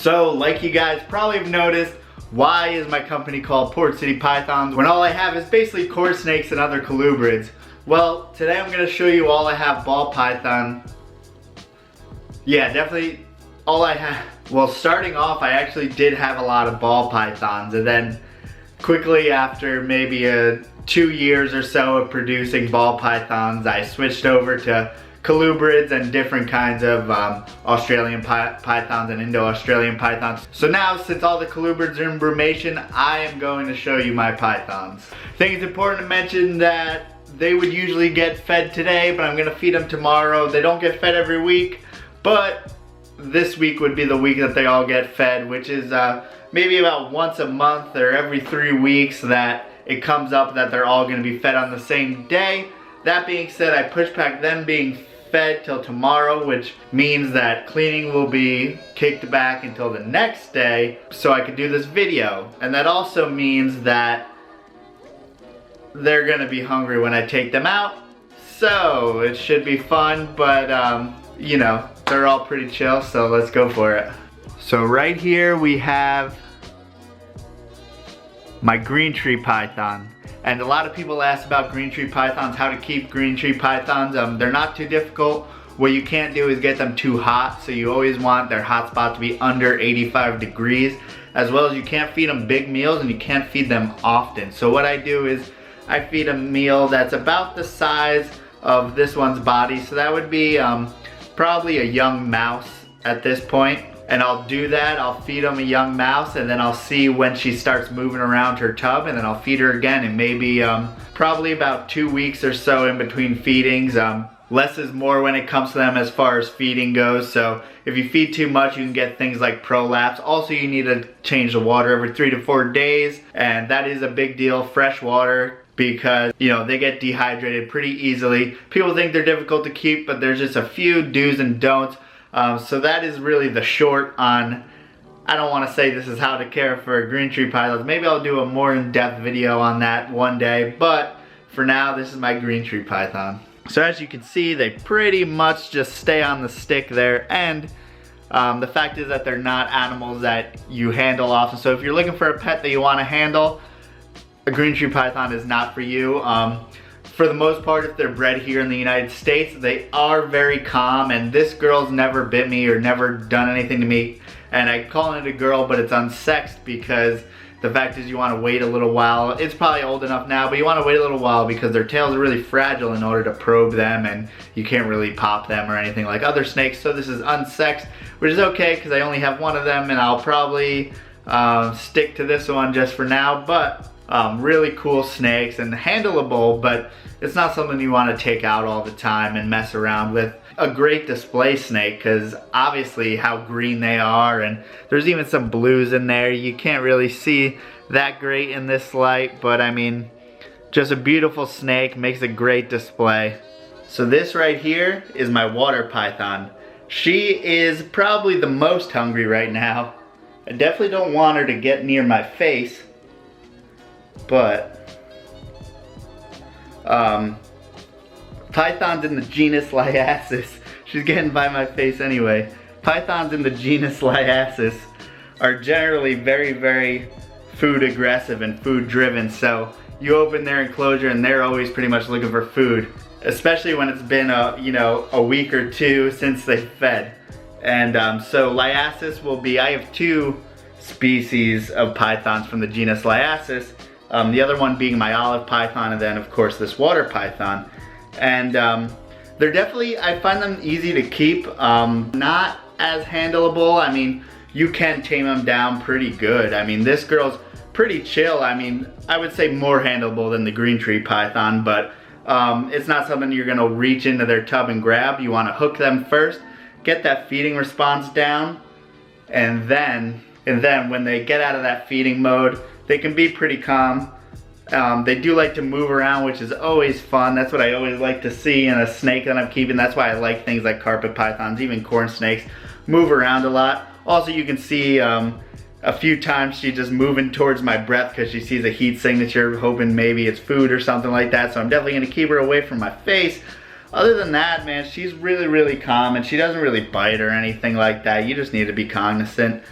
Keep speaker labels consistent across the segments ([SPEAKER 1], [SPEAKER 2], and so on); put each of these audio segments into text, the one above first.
[SPEAKER 1] So, like you guys probably have noticed, why is my company called Theportcitypythons when all I have is basically cord snakes and other colubrids? Well, today I'm going to show you all I have ball python. Yeah, definitely all I have. Well, starting off, I actually did have a lot of ball pythons, and then quickly after maybe 2 years or so of producing ball pythons, I switched over to colubrids and different kinds of Australian pythons and Indo-Australian pythons. So now, since all the colubrids are in brumation, I am going to show you my pythons. I think it's important to mention that they would usually get fed today, but I'm going to feed them tomorrow. They don't get fed every week, but this week would be the week that they all get fed, which is maybe about once a month or every 3 weeks that it comes up that they're all going to be fed on the same day. That being said, I pushed back them being fed till tomorrow, which means that cleaning will be kicked back until the next day so I could do this video. And that also means that they're gonna be hungry when I take them out, so it should be fun, but you know, they're all pretty chill, so let's go for it. So right here we have my green tree python. And a lot of people ask about green tree pythons, how to keep green tree pythons. They're not too difficult. What you can't do is get them too hot, so you always want their hot spot to be under 85 degrees, as well as you can't feed them big meals and you can't feed them often. So what I do is I feed a meal that's about the size of this one's body, so that would be probably a young mouse at this point. And I'll do that, I'll feed them a young mouse, and then I'll see when she starts moving around her tub, and then I'll feed her again, and maybe probably about 2 weeks or so in between feedings. Less is more when it comes to them as far as feeding goes, so if you feed too much you can get things like prolapse. Also, you need to change the water every 3 to 4 days, and that is a big deal, fresh water, because you know they get dehydrated pretty easily. People think they're difficult to keep, but there's just a few do's and don'ts. So that is really the short on, I don't want to say this is how to care for green tree pythons. Maybe I'll do a more in-depth video on that one day, but for now this is my green tree python. So as you can see, they pretty much just stay on the stick there, and the fact is that they're not animals that you handle often. So if you're looking for a pet that you want to handle, a green tree python is not for you. For the most part, if they're bred here in the United States, they are very calm, and this girl's never bit me or never done anything to me. And I call it a girl, but it's unsexed because the fact is you want to wait a little while. It's probably old enough now, but you want to wait a little while because their tails are really fragile in order to probe them, and you can't really pop them or anything like other snakes. So this is unsexed, which is okay because I only have one of them, and I'll probably stick to this one just for now. But really cool snakes and handleable, but it's not something you want to take out all the time and mess around with. A great display snake because obviously how green they are, and there's even some blues in there. You can't really see that great in this light, but I mean, just a beautiful snake, makes a great display. So this right here is my water python. She is probably the most hungry right now. I definitely don't want her to get near my face, but pythons in the genus Liasis, she's getting by my face anyway. Pythons in the genus Liasis are generally very, very food aggressive and food driven, so you open their enclosure and they're always pretty much looking for food, especially when it's been a week or two since they fed. And so Liasis will be, I have 2 species of pythons from the genus Liasis. The other one being my olive python, and then of course this water python. And they're definitely, I find them easy to keep, not as handleable. I mean, you can tame them down pretty good. I mean, this girl's pretty chill. I mean, I would say more handleable than the green tree python, but it's not something you're gonna reach into their tub and grab. You wanna hook them first, get that feeding response down, and then when they get out of that feeding mode, they can be pretty calm. They do like to move around, which is always fun. That's what I always like to see in a snake that I'm keeping. That's why I like things like carpet pythons, even corn snakes, move around a lot. Also, you can see a few times she's just moving towards my breath because she sees a heat signature, hoping maybe it's food or something like that. So I'm definitely gonna keep her away from my face. Other than that, man, she's really, really calm, and she doesn't really bite or anything like that. You just need to be cognizant.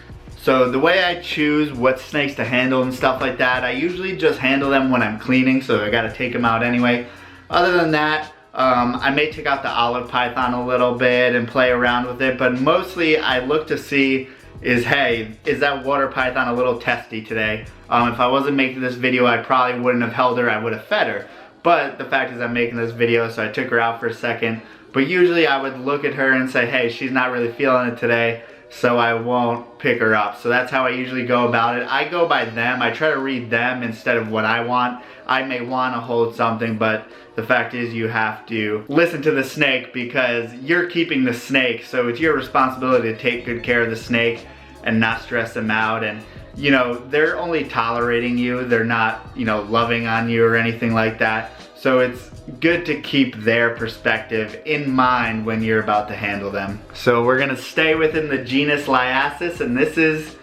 [SPEAKER 1] So the way I choose what snakes to handle and stuff like that, I usually just handle them when I'm cleaning, so I gotta take them out anyway. Other than that, I may take out the olive python a little bit and play around with it, but mostly I look to see hey, is that water python a little testy today? If I wasn't making this video, I probably wouldn't have held her, I would have fed her. But the fact is I'm making this video, so I took her out for a second. But usually I would look at her and say, hey, she's not really feeling it today, so I won't pick her up. So that's how I usually go about it. I go by them. I try to read them instead of what I want. I may want to hold something, but the fact is you have to listen to the snake because you're keeping the snake, so it's your responsibility to take good care of the snake and not stress them out. And you know, they're only tolerating you. They're not, you know, loving on you or anything like that. So it's good to keep their perspective in mind when you're about to handle them. So we're gonna stay within the genus Liasis, and this is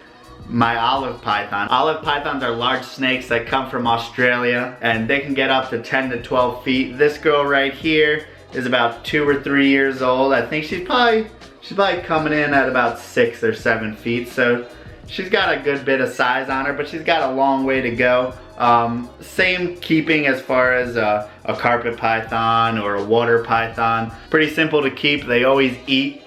[SPEAKER 1] my olive python. Olive pythons are large snakes that come from Australia, and they can get up to 10 to 12 feet. This girl right here is about 2 or 3 years old. I think she's probably coming in at about 6 or 7 feet. So she's got a good bit of size on her, but she's got a long way to go. Same keeping as far as a carpet python or a water python. Pretty simple to keep. They always eat,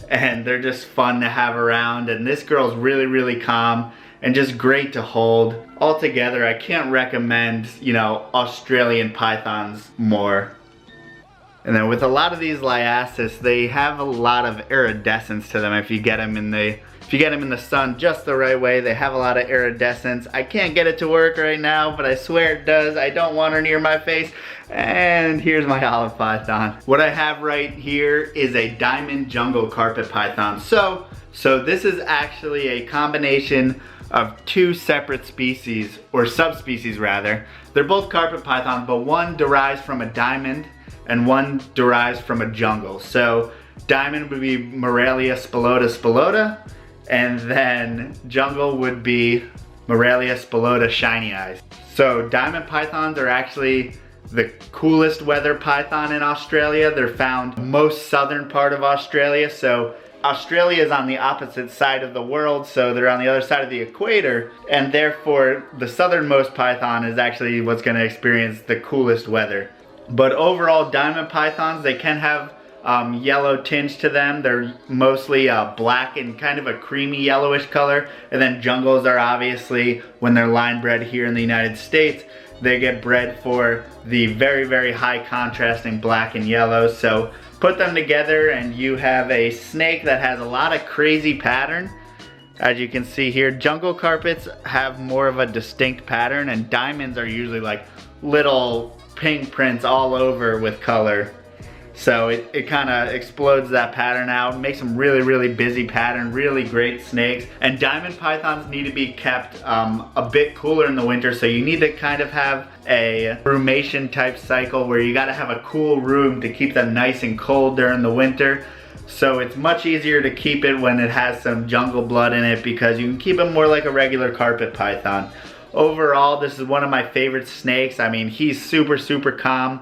[SPEAKER 1] and they're just fun to have around. And this girl's really, really calm and just great to hold. Altogether, I can't recommend, you know, Australian pythons more. And then with a lot of these Liasis, they have a lot of iridescence to them. If you get them in the sun just the right way, they have a lot of iridescence. I can't get it to work right now, but I swear it does. I don't want her near my face. And here's my olive python. What I have right here is a diamond jungle carpet python. So this is actually a combination of 2 separate species, or subspecies rather. They're both carpet pythons, but one derives from a diamond and one derives from a jungle. So diamond would be Morelia spilota spilota, and then jungle would be Morelia spilota shiny eyes. So diamond pythons are actually the coolest weather python in Australia. They're found most southern part of Australia. So Australia is on the opposite side of the world, so they're on the other side of the equator, and therefore the southernmost python is actually what's going to experience the coolest weather. But overall, diamond pythons, they can have yellow tinge to them. They're mostly black and kind of a creamy yellowish color. And then jungles are obviously, when they're line bred here in the United States, they get bred for the very, very high contrasting black and yellow. So put them together and you have a snake that has a lot of crazy pattern. As you can see here, jungle carpets have more of a distinct pattern, and diamonds are usually like little pink prints all over with color. So it kind of explodes that pattern out, makes them really, really busy pattern, really great snakes. And diamond pythons need to be kept a bit cooler in the winter, so you need to kind of have a brumation type cycle where you got to have a cool room to keep them nice and cold during the winter. So it's much easier to keep it when it has some jungle blood in it, because you can keep it more like a regular carpet python. Overall, this is one of my favorite snakes. I mean, he's super, super calm.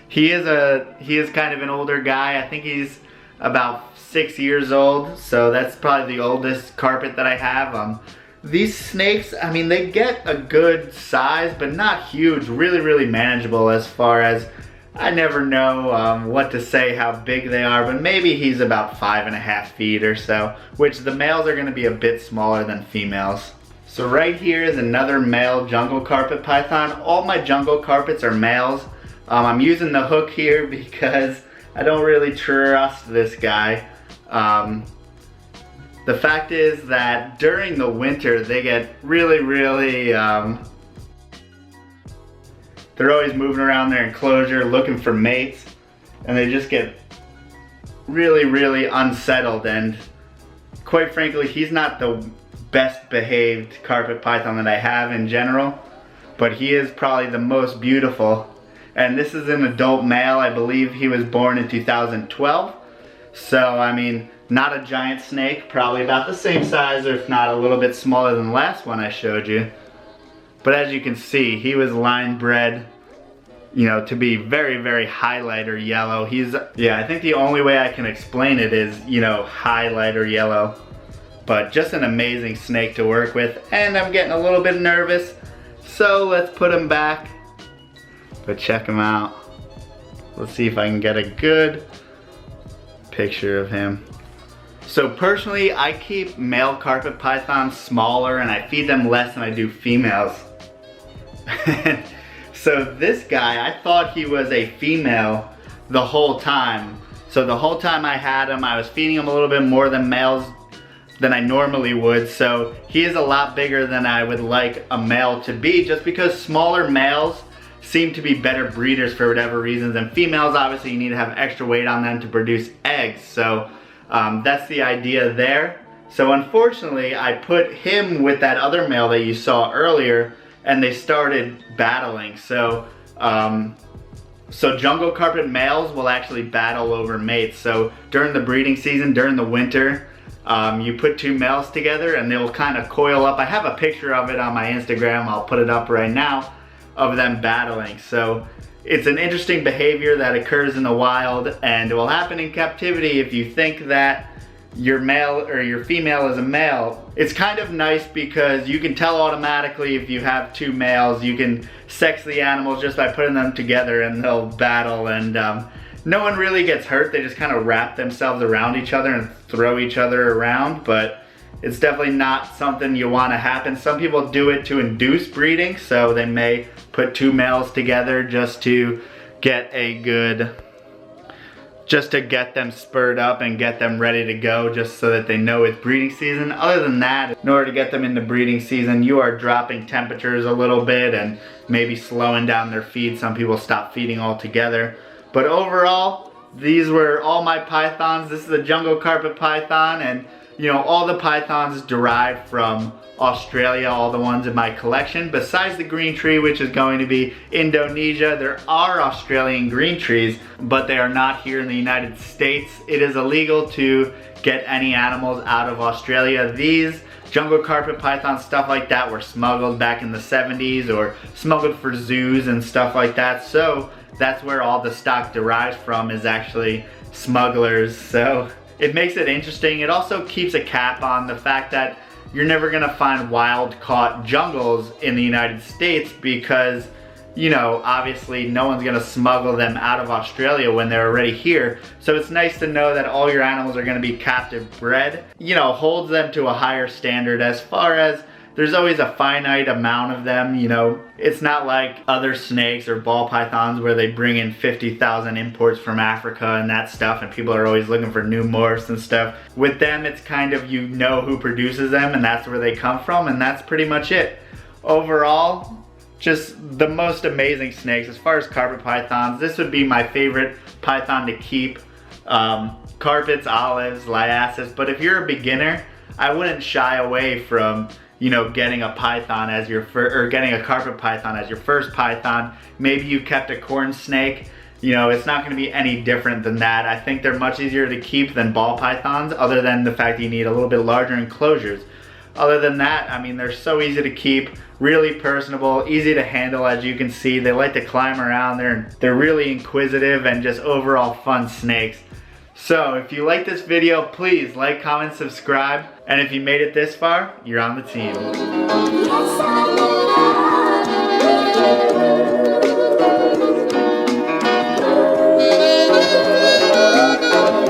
[SPEAKER 1] He is kind of an older guy. I think he's about 6 years old, so that's probably the oldest carpet that I have. These snakes, I mean, they get a good size, but not huge. Really, really manageable as far as, I never know what to say how big they are, but maybe he's about 5.5 feet or so, which the males are going to be a bit smaller than females. So right here is another male jungle carpet python. All my jungle carpets are males. I'm using the hook here because I don't really trust this guy. The fact is that during the winter they get really, really, they're always moving around their enclosure looking for mates, and they just get really, really unsettled. And quite frankly, he's not the best behaved carpet python that I have in general, but he is probably the most beautiful. And this is an adult male. I believe he was born in 2012. So, I mean, not a giant snake, probably about the same size, or if not a little bit smaller than the last one I showed you. But as you can see, he was line bred, you know, to be very, very highlighter yellow. I think the only way I can explain it is, you know, highlighter yellow. But just an amazing snake to work with, and I'm getting a little bit nervous, so let's put him back. But check him out. Let's see if I can get a good picture of him. So personally, I keep male carpet pythons smaller and I feed them less than I do females. So this guy, I thought he was a female the whole time. So the whole time I had him, I was feeding him a little bit more than males than I normally would. So he is a lot bigger than I would like a male to be, just because smaller males seem to be better breeders for whatever reasons, and females, obviously you need to have extra weight on them to produce eggs. So that's the idea there. So unfortunately, I put him with that other male that you saw earlier, and they started battling. So jungle carpet males will actually battle over mates. So during the breeding season, during the winter, you put two males together and they'll kind of coil up. I have a picture of it on my Instagram, I'll put it up right now, of them battling. So it's an interesting behavior that occurs in the wild, and it will happen in captivity if you think that your male or your female is a male. It's kind of nice because you can tell automatically if you have two males. You can sex the animals just by putting them together and they'll battle, and no one really gets hurt. They just kind of wrap themselves around each other and throw each other around, but it's definitely not something you want to happen. Some people do it to induce breeding, so they may put two males together just to get them spurred up and get them ready to go, just so that they know it's breeding season. Other than that, in order to get them into breeding season, you are dropping temperatures a little bit and maybe slowing down their feed. Some people stop feeding altogether. But overall, these were all my pythons. This is a jungle carpet python, and you know, all the pythons derived from Australia, all the ones in my collection. Besides the green tree, which is going to be Indonesia, there are Australian green trees, but they are not here in the United States. It is illegal to get any animals out of Australia. These jungle carpet pythons, stuff like that, were smuggled back in the 70s or smuggled for zoos and stuff like that. So that's where all the stock derives from, is actually smugglers. So it makes it interesting. It also keeps a cap on the fact that you're never gonna find wild caught jungles in the United States, because, you know, obviously no one's gonna smuggle them out of Australia when they're already here. So it's nice to know that all your animals are gonna be captive bred. You know, holds them to a higher standard as far as there's always a finite amount of them. You know, it's not like other snakes or ball pythons where they bring in 50,000 imports from Africa and that stuff, and people are always looking for new morphs and stuff. With them, it's kind of, you know who produces them and that's where they come from, and that's pretty much it. Overall, just the most amazing snakes. As far as carpet pythons, this would be my favorite python to keep. Carpets, olives, liasis, but if you're a beginner, I wouldn't shy away from, you know, getting a python as your getting a carpet python as your first python. Maybe you kept a corn snake. You know, it's not going to be any different than that. I think they're much easier to keep than ball pythons, other than the fact that you need a little bit larger enclosures. Other than that, I mean, they're so easy to keep, really personable, easy to handle. As you can see, they like to climb around. They're really inquisitive and just overall fun snakes. So if you like this video, please like, comment, subscribe, and if you made it this far, you're on the team.